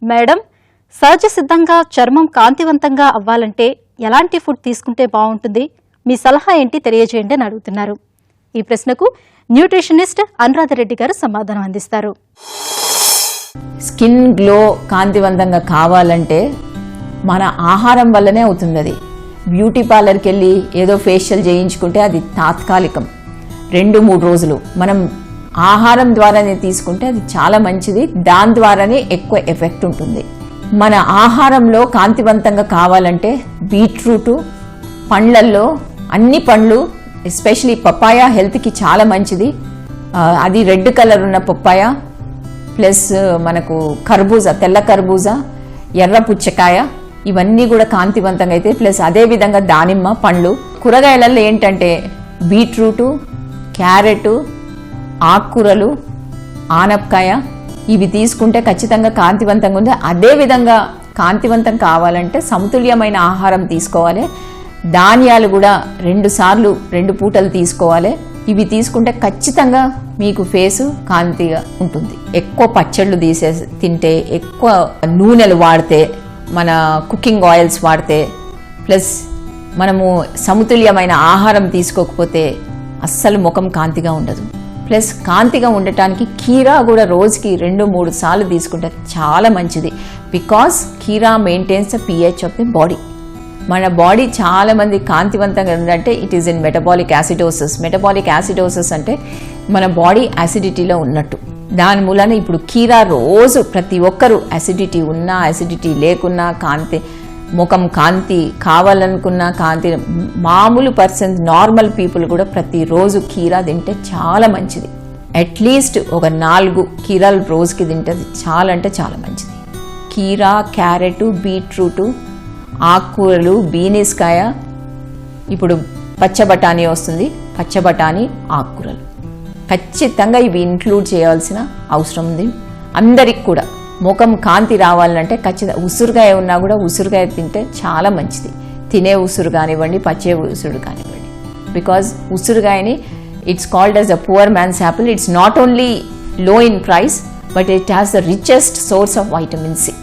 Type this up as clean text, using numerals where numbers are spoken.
Madam, సహజ సిద్ధంగా చర్మం కాంతివంతంగా అవ్వాలంటే ఎలాంటి ఫుడ్ తీసుకుంటే బాగుంటుంది? మీ సలహా ఏంటి తెలియజేయండి అని అడుగుతున్నారు. ఈ ప్రశ్నకు న్యూట్రిషనిస్ట్ అనురాధరెడ్డి గారు సమాధానం అందిస్తారు. స్కిన్ గ్లో కాంతివంతంగా కావాలంటే మన ఆహారం వల్లనే అవుతుంది. అది బ్యూటీ పార్లర్కి వెళ్ళి ఏదో ఫేషియల్ చేయించుకుంటే అది తాత్కాలికం, 2-3 రోజులు. మనం ఆహారం ద్వారానే తీసుకుంటే అది చాలా మంచిది, దాని ద్వారానే ఎక్కువ ఎఫెక్ట్ ఉంటుంది. మన ఆహారంలో కాంతివంతంగా కావాలంటే బీట్రూటు, పండ్లల్లో అన్ని పండ్లు, ఎస్పెషలీ పప్పాయ హెల్త్కి చాలా మంచిది. అది రెడ్ కలర్ ఉన్న పప్పాయ, ప్లస్ మనకు కర్బూజా, తెల్ల కర్బూజా, ఎర్ర పుచ్చకాయ, ఇవన్నీ కూడా కాంతివంతంగా అయితే. ప్లస్ అదేవిధంగా దానిమ్మ పండ్లు. కూరగాయలలో ఏంటంటే బీట్రూటు, క్యారెట్, ఆకుకూరలు, ఆనపకాయ, ఇవి తీసుకుంటే ఖచ్చితంగా కాంతివంతంగా ఉంది. అదేవిధంగా కాంతివంతం కావాలంటే సమతుల్యమైన ఆహారం తీసుకోవాలి. ధాన్యాలు కూడా 2 పూటలు తీసుకోవాలి. ఇవి తీసుకుంటే ఖచ్చితంగా మీకు ఫేసు కాంతిగా ఉంటుంది. ఎక్కువ పచ్చళ్ళు తింటే, ఎక్కువ నూనెలు వాడితే, మన కుకింగ్ ఆయిల్స్ వాడితే, ప్లస్ మనము సమతుల్యమైన ఆహారం తీసుకోకపోతే అస్సలు ముఖం కాంతిగా ఉండదు. ప్లస్ కాంతిగా ఉండటానికి కీరా కూడా రోజుకి 2-3 సార్లు తీసుకుంటే చాలా మంచిది. బికాస్ కీరా maintains the pH of the body. మన బాడీ చాలా మంది కాంతివంతంగా ఉందంటే it is in metabolic acidosis. Metabolic acidosis అంటే మన బాడీ యాసిడిటీలో ఉన్నట్టు. దాని మూలాన ఇప్పుడు కీరా రోజు ప్రతి ఒక్కరూ యాసిడిటీ ఉన్నా, యాసిడిటీ లేకున్నా, ముఖం కాంతి కావాలనుకున్న కాంతి, మామూలు పర్సన్స్, నార్మల్ పీపుల్ కూడా ప్రతిరోజు కీరా తింటే చాలా మంచిది. అట్లీస్ట్ ఒక 4 కీరాలు రోజుకి తింటే చాలా అంటే చాలా మంచిది. కీరా, క్యారెట్, బీట్రూటు, ఆకుకూరలు, బీనీస్కాయ, ఇప్పుడు పచ్చ బఠానీ వస్తుంది, పచ్చ బఠానీ, ఆకుకూరలు ఖచ్చితంగా ఇవి ఇంక్లూడ్ చేయాల్సిన అవసరం ఉంది. అందరికి కూడా ముఖం కాంతి రావాలంటే ఖచ్చితంగా ఉసురుగాయ ఉన్నా కూడా ఉసురుగాయ తింటే చాలా మంచిది. తినే ఉసురు కానివ్వండి, పచ్చే ఉసురు కానివ్వండి. బికాజ్ ఉసురుగాయని it's called as a poor man's apple. It's not only low in price, but it has the richest source of vitamin C.